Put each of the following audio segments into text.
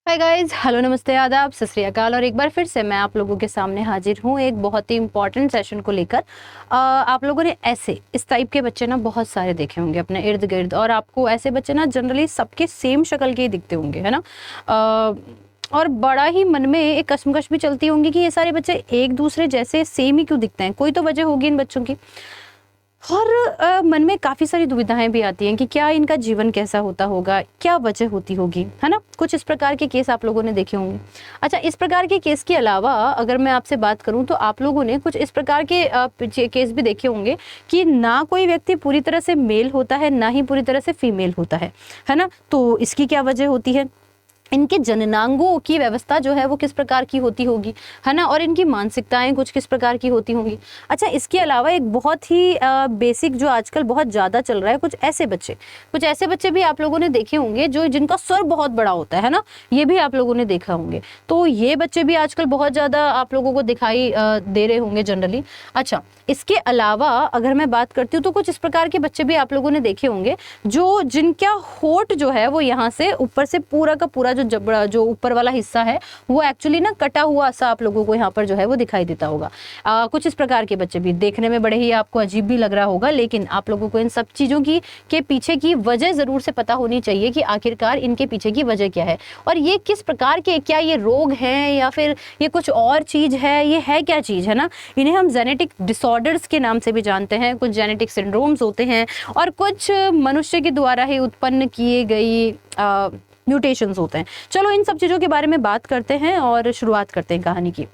Hi guys, hello, नमस्ते, आदाब, सत श्री अकाल। और एक बार फिर से मैं आप लोगों के सामने हाजिर हूँ एक बहुत ही इंपॉर्टेंट सेशन को लेकर। आप लोगों ने ऐसे इस टाइप के बच्चे ना बहुत सारे देखे होंगे अपने इर्द गिर्द, और आपको ऐसे बच्चे ना जनरली सबके सेम शक्ल के ही दिखते होंगे, है ना। और बड़ा ही मन में एक कशमकश भी चलती होंगी कि ये सारे बच्चे एक दूसरे जैसे सेम ही क्यों दिखते हैं, कोई तो वजह होगी इन बच्चों की। और मन में काफ़ी सारी दुविधाएं भी आती हैं कि क्या इनका जीवन कैसा होता होगा, क्या वजह होती होगी, है ना। कुछ इस प्रकार के केस आप लोगों ने देखे होंगे। अच्छा, इस प्रकार के केस के अलावा अगर मैं आपसे बात करूं तो आप लोगों ने कुछ इस प्रकार के केस भी देखे होंगे कि ना कोई व्यक्ति पूरी तरह से मेल होता है, ना ही पूरी तरह से फीमेल होता है ना। तो इसकी क्या वजह होती है, इनके जननांगों की व्यवस्था जो है वो किस प्रकार की होती होगी, है ना, और इनकी मानसिकताएं कुछ किस प्रकार की होती होंगी। अच्छा, इसके अलावा एक बहुत ही बेसिक जो आजकल बहुत ज़्यादा चल रहा है, कुछ ऐसे बच्चे भी आप लोगों ने देखे होंगे जो जिनका स्वर बहुत बड़ा होता है ना, ये भी आप लोगों ने देखा होंगे। तो ये बच्चे भी आजकल बहुत ज़्यादा आप लोगों को दिखाई दे रहे होंगे जनरली। अच्छा, इसके अलावा अगर मैं बात करती हूँ तो कुछ इस प्रकार के बच्चे भी आप लोगों ने देखे होंगे जो जिनका होठ जो है वो यहाँ से ऊपर से पूरा का पूरा जो जबड़ा जो ऊपर वाला हिस्सा है वो एक्चुअली ना कटा हुआ सा आप लोगों को यहाँ पर जो है वो दिखाई देता होगा। कुछ इस प्रकार के बच्चे भी देखने में बड़े ही आपको अजीब भी लग रहा होगा, लेकिन आप लोगों को इन सब चीज़ों की के पीछे की वजह ज़रूर से पता होनी चाहिए कि आखिरकार इनके पीछे की वजह क्या है और ये किस प्रकार के, क्या ये रोग हैं या फिर ये कुछ और चीज़ है, ये है क्या चीज़, है ना। इन्हें हम जेनेटिक डिसऑर्डर्स के नाम से भी जानते हैं। कुछ जेनेटिक सिंड्रोम्स होते हैं और कुछ मनुष्य के द्वारा ही उत्पन्न किए गई म्यूटेशंस होते हैं। चलो इन सब चीज़ों के बारे में बात करते हैं और शुरुआत करते हैं कहानी की।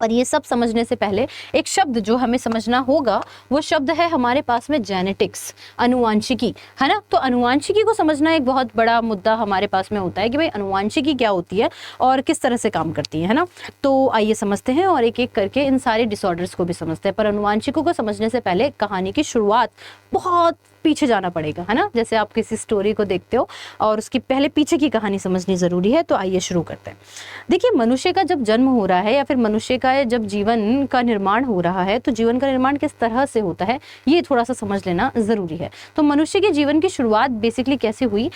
और ये सब समझने से पहले एक शब्द जो हमें समझना होगा वो शब्द है हमारे पास में जेनेटिक्स, अनुवांशिकी, है ना। तो अनुवांशिकी को समझना एक बहुत बड़ा मुद्दा हमारे पास में होता है कि भाई अनुवांशिकी क्या होती है और किस तरह से काम करती है ना। तो आइए समझते हैं और एक एक करके इन सारे डिसऑर्डर्स को भी समझते हैं। पर अनुवांशिकों को समझने से पहले कहानी की शुरुआत बहुत पीछे जाना पड़ेगा, है ना। जैसे आप किसी स्टोरी को देखते हो और उसकी पहले पीछे की कहानी समझनी जरूरी है। तो आइए शुरू करते हैं। देखिए, मनुष्य का जब जन्म हो रहा है या फिर मनुष्य का जब जीवन का निर्माण हो रहा है तो जीवन का निर्माण किस तरह से होता है ये थोड़ा सा समझ लेना जरूरी है। तो मनुष्य के जीवन की शुरुआत बेसिकली कैसे हुई।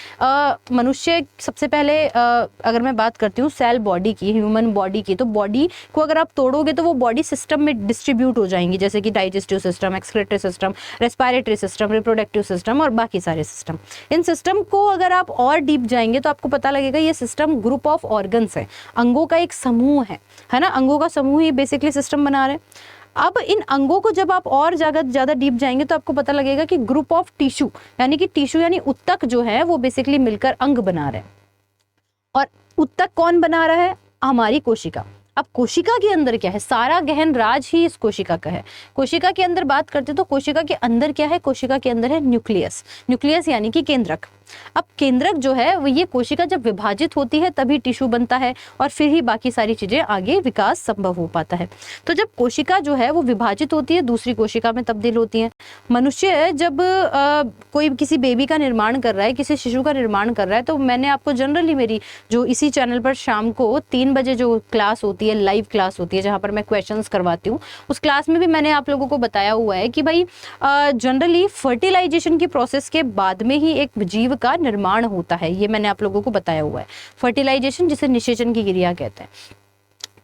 मनुष्य सबसे पहले अगर मैं बात करती हूँ सेल बॉडी की, ह्यूमन बॉडी की, तो बॉडी को अगर आप तोड़ोगे तो वो बॉडी सिस्टम में डिस्ट्रीब्यूट हो जाएंगी, जैसे कि digestive system, excretory system, respiratory system, reproductive system और बाकी सारे सिस्टम। इन सिस्टम को अगर आप और डीप जाएंगे तो आपको पता लगेगा ये सिस्टम ग्रुप ऑफ ऑर्गन्स है, अंगों का एक समूह है ना। अंगों का समूह ही बेसिकली सिस्टम बना रहे हैं। अब इन अंगों को जब आप और ज्यादा डीप जाएंगे तो आपको पता लगेगा कि ग्रुप ऑफ टिश्यू यानी उत्तक जो है वो बेसिकली मिलकर अंग बना रहे हैं। और उत्तक कौन बना रहा है, हमारी कोशिका। अब कोशिका के अंदर क्या है, सारा गहन राज ही इस कोशिका का है। कोशिका के अंदर बात करते तो कोशिका के अंदर क्या है, कोशिका के अंदर है न्यूक्लियस यानी कि केंद्रक। अब केंद्रक जो है वो ये कोशिका जब विभाजित होती है तभी टिश्यू बनता है और फिर ही बाकी सारी चीजें आगे विकास संभव हो पाता है। तो जब कोशिका जो है वो विभाजित होती है दूसरी कोशिका में तब्दील होती है। मनुष्य जब कोई किसी बेबी का निर्माण कर रहा है, किसी शिशु का निर्माण कर रहा है, तो मैंने आपको जनरली मेरी जो इसी चैनल पर शाम को 3 बजे जो क्लास होती है, लाइव क्लास होती है जहाँ पर मैं क्वेश्चंस करवाती हूँ, उस क्लास में भी मैंने आप लोगों को बताया हुआ है कि भाई जनरली फर्टिलाइजेशन की प्रोसेस के बाद में ही एक जीव का निर्माण होता है। ये मैंने आप लोगों को बताया हुआ है। फर्टिलाइजेशन जिसे निषेचन की क्रिया कहते हैं।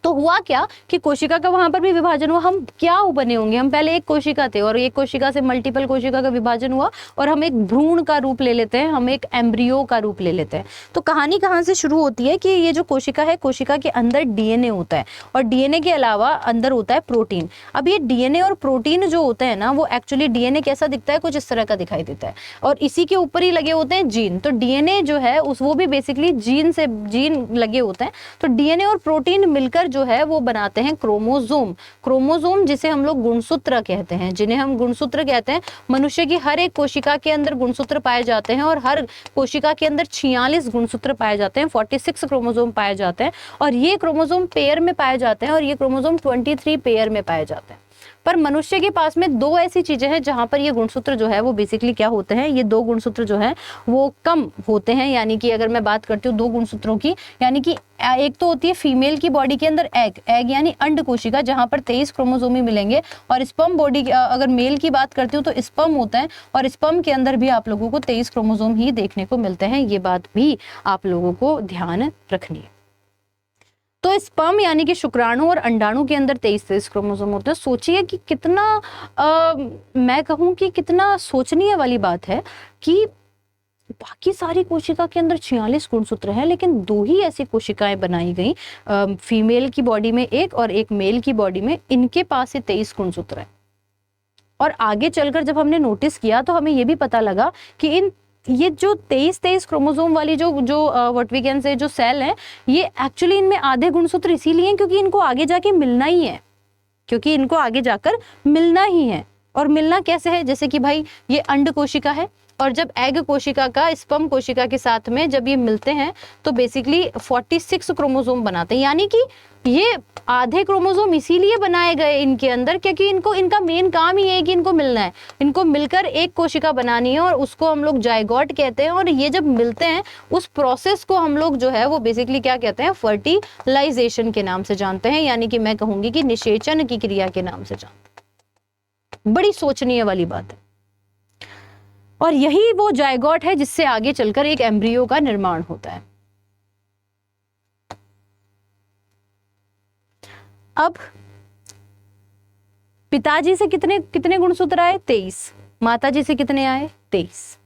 तो हुआ क्या कि कोशिका का वहां पर भी विभाजन हुआ। हम क्या बने होंगे, हम पहले एक कोशिका थे और एक कोशिका से मल्टीपल कोशिका का विभाजन हुआ और हम एक भ्रूण का रूप ले लेते हैं, हम एक एम्ब्रियो का रूप ले लेते हैं। तो कहानी कहाँ से शुरू होती है कि ये जो कोशिका है, कोशिका के अंदर डीएनए होता है और डीएनए के अलावा अंदर होता है प्रोटीन। अब ये डीएनए और प्रोटीन जो होता है ना, वो एक्चुअली डीएनए कैसा दिखता है, कुछ इस तरह का दिखाई देता है और इसी के ऊपर ही लगे होते हैं जीन। तो डीएनए जो है वो भी बेसिकली जीन लगे होते हैं। तो डीएनए और प्रोटीन मिलकर जो है वो बनाते हैं क्रोमोसोम जिसे हम लोग गुणसूत्र कहते हैं, जिन्हें हम गुणसूत्र कहते हैं। मनुष्य की हर एक कोशिका के अंदर गुणसूत्र पाए जाते हैं और हर कोशिका के अंदर 46 गुणसूत्र पाए जाते हैं, 46 क्रोमोसोम पाए जाते हैं और ये क्रोमोसोम पेयर में पाए जाते हैं और ये क्रोमोसोम 23 पेयर में पाए जाते हैं। पर मनुष्य के पास में 2 ऐसी चीजें हैं जहां पर ये गुणसूत्र जो है वो बेसिकली क्या होते हैं, ये 2 गुणसूत्र जो है वो कम होते हैं। यानी कि अगर मैं बात करती हूँ 2 गुणसूत्रों की, यानी कि एक तो होती है फीमेल की बॉडी के अंदर एग यानी अंड कोशिका, जहां पर 23 क्रोमोसोम ही मिलेंगे। और स्पर्म बॉडी अगर मेल की बात करती हूँ तो स्पर्म होता है और स्पर्म के अंदर भी आप लोगों को 23 क्रोमोसोम ही देखने को मिलते हैं। ये बात भी आप लोगों को ध्यान रखनी है। तो स्पर्म यानी कि शुक्राणु और अंडाणु के अंदर 23 क्रोमोसोम होते हैं। सोचिए कि कितना मैं कहूँ कि कितना सोचनीय वाली बात है कि बाकी सारी कोशिका के अंदर 46 गुणसूत्र हैं, लेकिन 2 ही ऐसी कोशिकाएं बनाई गई, फीमेल की बॉडी में एक और एक मेल की बॉडी में, इनके पास ये 23 गुणसूत्र हैं। और आगे चलकर जब हमने नोटिस किया तो हमें ये भी पता लगा कि ये जो 23 क्रोमोसोम वाली जो व्हाट वी कैन से जो सेल है, ये एक्चुअली इनमें आधे गुणसूत्र इसीलिए हैं क्योंकि इनको आगे जाके मिलना ही है, क्योंकि इनको आगे जाकर मिलना ही है। और मिलना कैसे है, जैसे कि भाई ये अंड कोशिका है और जब एग कोशिका का स्पर्म कोशिका के साथ में जब ये मिलते हैं तो बेसिकली 46 क्रोमोसोम बनाते हैं। यानी कि ये आधे क्रोमोसोम इसीलिए बनाए गए इनके अंदर क्योंकि इनका मेन काम ही है कि इनको मिलना है, इनको मिलकर एक कोशिका बनानी है और उसको हम लोग जायगोट कहते हैं। और ये जब मिलते हैं उस प्रोसेस को हम लोग जो है वो बेसिकली क्या कहते हैं, फर्टिलाइजेशन के नाम से जानते हैं, यानी कि मैं कहूंगी कि निषेचन की क्रिया के नाम से जानते हैं। बड़ी सोचनीय वाली बात है। और यही वो जायगोट है जिससे आगे चलकर एक एम्ब्रियो का निर्माण होता है। अब पिताजी से कितने कितने गुणसूत्र आए, 23। माताजी से कितने आए, 23।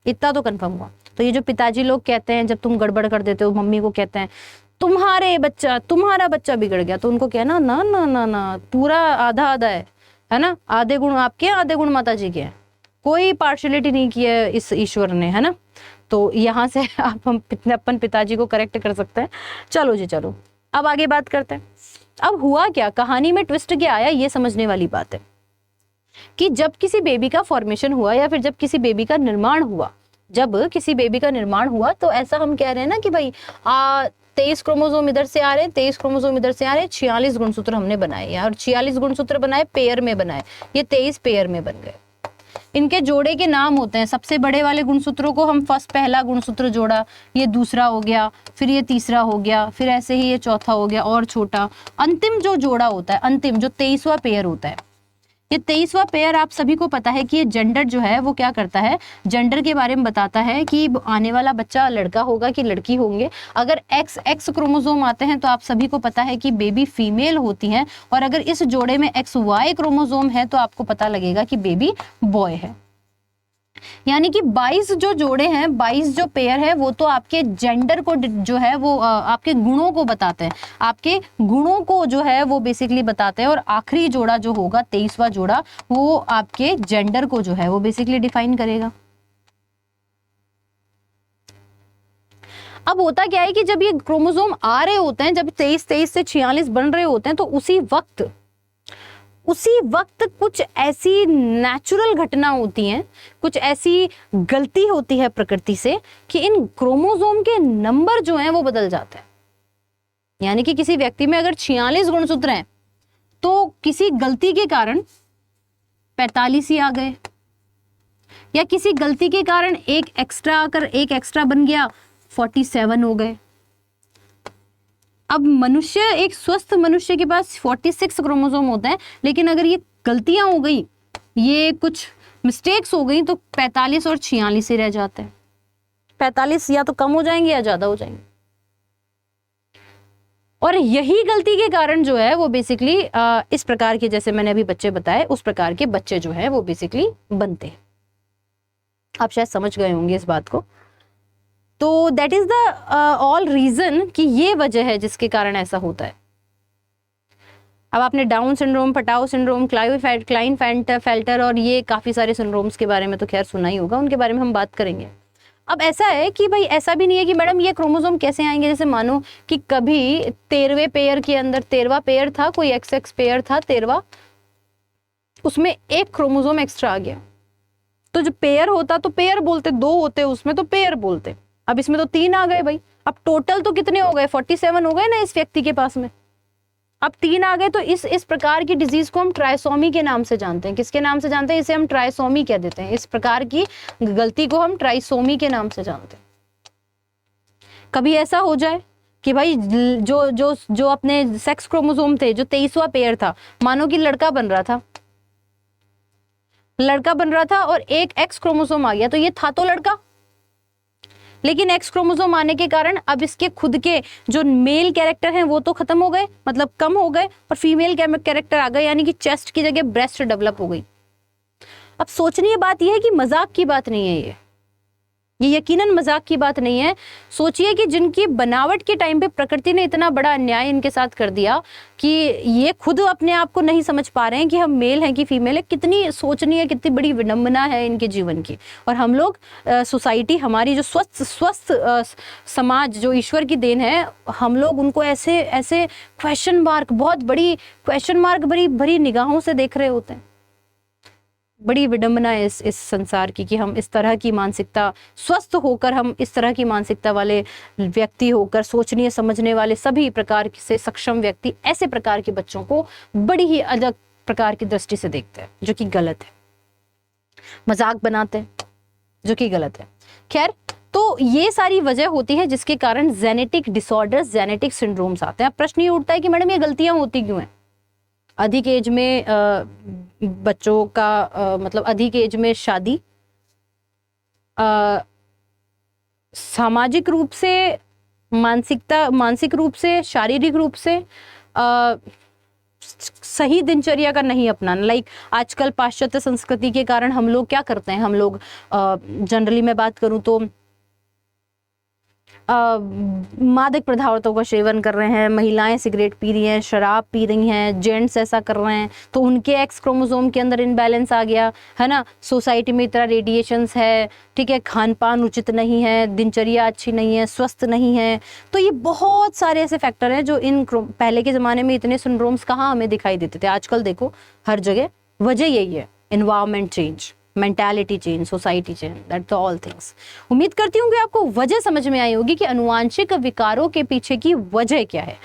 इतना तो कंफर्म हुआ। तो ये जो पिताजी लोग कहते हैं, जब तुम गड़बड़ कर देते हो, मम्मी को कहते हैं तुम्हारा बच्चा बिगड़ गया, तो उनको कहना ना ना ना ना, पूरा आधा आधा है ना, आधे गुण आपके आधे गुण माताजी के हैं, कोई पार्शलिटी नहीं की है इस ईश्वर ने, है ना। तो यहाँ से हम अपन पिताजी को करेक्ट कर सकते हैं। चलो जी चलो, अब आगे बात करते हैं। अब हुआ क्या, कहानी में ट्विस्ट क्या आया, ये समझने वाली बात है कि जब किसी बेबी का फॉर्मेशन हुआ या फिर जब किसी बेबी का निर्माण हुआ, तो ऐसा हम कह रहे हैं ना कि भाई 23 क्रोमोसोम इधर से आ रहे हैं, 23 क्रोमोसोम इधर से आ रहे हैं, 46 गुणसूत्र हमने बनाए और 46 गुणसूत्र बनाए, पेयर में बनाए, ये 23 पेयर में बन गए। इनके जोड़े के नाम होते हैं। सबसे बड़े वाले गुणसूत्रों को हम पहला गुणसूत्र जोड़ा, ये दूसरा हो गया, फिर ये तीसरा हो गया, फिर ऐसे ही ये चौथा हो गया और छोटा। अंतिम जो जोड़ा होता है, अंतिम जो 23वां पेयर होता है, ये 23वां पेयर आप सभी को पता है कि ये जेंडर जो है वो क्या करता है, जेंडर के बारे में बताता है कि आने वाला बच्चा लड़का होगा कि लड़की होंगे। अगर एक्स क्रोमोसोम आते हैं तो आप सभी को पता है कि बेबी फीमेल होती हैं, और अगर इस जोड़े में XY क्रोमोसोम है तो आपको पता लगेगा कि बेबी बॉय है। यानी कि 22 जो जोड़े हैं, 22 जो पेयर है, वो तो आपके जेंडर को जो है वो आपके गुणों को बताते हैं, आपके गुणों को जो है वो बेसिकली बताते हैं। और आखिरी जोड़ा जो होगा, 23वां जोड़ा, वो आपके जेंडर को जो है वो बेसिकली डिफाइन करेगा। अब होता क्या है कि जब ये क्रोमोसोम आ रहे होते हैं, जब 23 से 46 बन रहे होते हैं, तो उसी वक्त कुछ ऐसी नेचुरल घटना होती हैं, कुछ ऐसी गलती होती है प्रकृति से कि इन क्रोमोसोम के नंबर जो हैं वो बदल जाते हैं। यानी कि किसी व्यक्ति में अगर 46 गुणसूत्र हैं तो किसी गलती के कारण 45 ही आ गए, या किसी गलती के कारण एक एक्स्ट्रा बन गया, 47 हो गए। अब एक स्वस्थ मनुष्य के पास 46 क्रोमोसोम होते हैं, लेकिन अगर ये गलतियां हो गई, ये कुछ मिस्टेक्स हो गई, तो 45 और 46 ही रह जाते हैं। 45 या तो कम हो जाएंगे या ज्यादा हो जाएंगे। और यही गलती के कारण जो है वो बेसिकली इस प्रकार के, जैसे मैंने अभी बच्चे बताए, उस प्रकार के बच्चे जो है वो बेसिकली बनते हैं। आप शायद समझ गए होंगे इस बात को। तो that is the all reason कि ये वजह है जिसके कारण ऐसा होता है। अब आपने डाउन सिंड्रोम, पटाओ सिंड्रोम, क्लाइनफेल्टर और ये काफी सारे सिंड्रोम्स के बारे में तो खैर सुना ही होगा, उनके बारे में हम बात करेंगे। अब ऐसा है कि भाई ऐसा भी नहीं है कि मैडम ये क्रोमोसोम कैसे आएंगे, जैसे मानो कि कभी 13वें पेयर के अंदर, 13वां पेयर था, कोई XX पेयर था 13वां, उसमें एक क्रोमोसोम एक्स्ट्रा आ गया, तो जो पेयर होता तो पेयर बोलते, 2 होते उसमें तो पेयर बोलते। अब इसमें तो 3 आ गए भाई, अब टोटल तो कितने हो गए, 47 हो गए ना इस व्यक्ति के पास में। अब 3 आ गए, तो इस प्रकार की डिजीज को हम ट्राइसोमी के नाम से जानते हैं। किसके नाम से जानते हैं, इसे हम ट्राइसोमी कह देते हैं। इस प्रकार की गलती को हम ट्राइसोमी के नाम से जानते हैं। कभी ऐसा हो जाए कि भाई जो अपने सेक्स क्रोमोसोम थे, जो 23वां पेयर था, मानो कि लड़का बन रहा था और एक X क्रोमोसोम आ गया, तो ये था तो लड़का, लेकिन एक्स क्रोमोसोम आने के कारण अब इसके खुद के जो मेल कैरेक्टर हैं वो तो खत्म हो गए, मतलब कम हो गए, और फीमेल कैरेक्टर आ गए, यानी कि चेस्ट की जगह ब्रेस्ट डेवलप हो गई। अब सोचने की बात यह है कि मजाक की बात नहीं है, ये यकीनन मजाक की बात नहीं है। सोचिए कि जिनकी बनावट के टाइम पे प्रकृति ने इतना बड़ा अन्याय इनके साथ कर दिया कि ये खुद अपने आप को नहीं समझ पा रहे हैं कि हम मेल हैं कि फीमेल है। कितनी सोचनीय, कितनी बड़ी विडंबना है इनके जीवन की। और हम लोग सोसाइटी, हमारी जो स्वस्थ समाज जो ईश्वर की देन है, हम लोग उनको ऐसे ऐसे क्वेश्चन मार्क, बहुत बड़ी क्वेश्चन मार्क भरी निगाहों से देख रहे होते हैं। बड़ी विडंबना है इस संसार की कि हम इस तरह की मानसिकता, स्वस्थ होकर हम इस तरह की मानसिकता वाले व्यक्ति होकर, सोचने समझने वाले सभी प्रकार से सक्षम व्यक्ति ऐसे प्रकार के बच्चों को बड़ी ही अलग प्रकार की दृष्टि से देखते हैं, जो कि गलत है। मजाक बनाते हैं, जो कि गलत है। खैर, तो ये सारी वजह होती है जिसके कारण जेनेटिक डिसऑर्डर्स, जेनेटिक सिंड्रोम्स आते हैं। अब प्रश्न ये उठता है कि मैडम ये गलतियां होती क्यों हैं? अधिक एज में बच्चों का मतलब अधिक एज में शादी, सामाजिक रूप से, मानसिक रूप से, शारीरिक रूप से सही दिनचर्या का नहीं अपनाना। लाइक आजकल पाश्चात्य संस्कृति के कारण हम लोग क्या करते हैं, हम लोग जनरली मैं बात करूं तो मादक पदार्थों का सेवन कर रहे हैं, महिलाएं सिगरेट पी रही हैं, शराब पी रही हैं, जेंट्स ऐसा कर रहे हैं, तो उनके एक्स क्रोमोसोम के अंदर इनबैलेंस आ गया है ना। सोसाइटी में इतना रेडिएशंस है, ठीक है, खान पान उचित नहीं है, दिनचर्या अच्छी नहीं है, स्वस्थ नहीं है। तो ये बहुत सारे ऐसे फैक्टर हैं जो पहले के ज़माने में इतने सिंड्रोम्स कहाँ हमें दिखाई देते थे, आजकल देखो हर जगह। वजह यही है, environment change, mentality change, society change, that's all things. उम्मीद करती हूँ कि आपको वजह समझ में आई होगी कि अनुवांशिक विकारों के पीछे की वजह क्या है।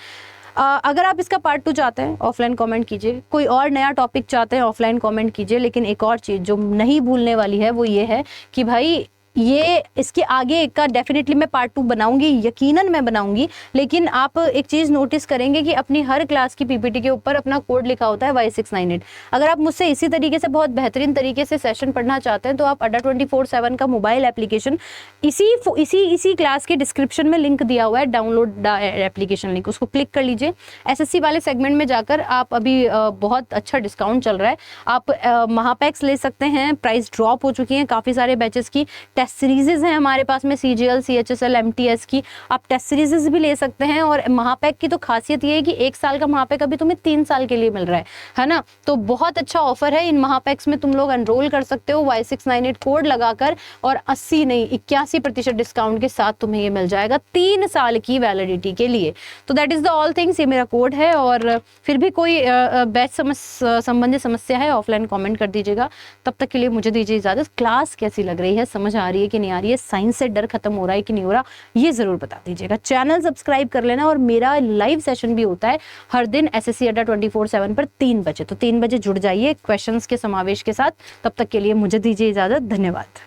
अगर आप इसका पार्ट 2 चाहते हैं, ऑफलाइन कमेंट कीजिए। कोई और नया टॉपिक चाहते हैं, ऑफलाइन कमेंट कीजिए। लेकिन एक और चीज़ जो नहीं भूलने वाली है वो ये है कि भाई ये इसके आगे का डेफिनेटली मैं पार्ट 2 बनाऊंगी, यकीनन मैं बनाऊंगी। लेकिन आप एक चीज़ नोटिस करेंगे कि अपनी हर क्लास की पीपीटी के ऊपर अपना कोड लिखा होता है Y698। अगर आप मुझसे इसी तरीके से बहुत बेहतरीन तरीके से सेशन पढ़ना चाहते हैं तो आप अड्डा 24/7 का मोबाइल एप्लीकेशन, इसी क्लास के डिस्क्रिप्शन में लिंक दिया हुआ है, डाउनलोड एप्लीकेशन लिंक, उसको क्लिक कर लीजिए। SSC वाले सेगमेंट में जाकर आप अभी बहुत अच्छा डिस्काउंट चल रहा है, आप महापैक्स ले सकते हैं। प्राइस ड्रॉप हो चुकी है काफ़ी सारे बैचेस की। टेस्ट सीरीजेज हैं हमारे पास में, CGL, CHSL, MTS की, आप टेस्ट सीरीजेज भी ले सकते हैं। और महापैक की तो खासियत ये है कि 1 साल का महापैक अभी तुम्हें 3 साल के लिए मिल रहा है ना। तो बहुत अच्छा ऑफर है। इन महापैक्स में तुम लोग एनरोल कर सकते हो Y698 कोड लगाकर, और 80 नहीं 81% डिस्काउंट के साथ तुम्हें ये मिल जाएगा 3 साल की वैलिडिटी के लिए। तो that is the all things, ये मेरा कोड है। और फिर भी कोई बैच संबंधित समस्या है, ऑफलाइन कॉमेंट कर दीजिएगा। तब तक के लिए मुझे दीजिए इजाजत। क्लास कैसी लग रही है, समझ आ रही है कि नहीं आ रही है, साइंस से डर खत्म हो रहा है कि नहीं हो रहा, ये जरूर बता दीजिएगा। चैनल सब्सक्राइब कर लेना। और मेरा लाइव सेशन भी होता है हर दिन SSC अड्डा 24/7 पर 3 बजे, तो 3 बजे जुड़ जाइए क्वेश्चंस के समावेश के साथ। तब तक के लिए मुझे दीजिए इजाजत। धन्यवाद।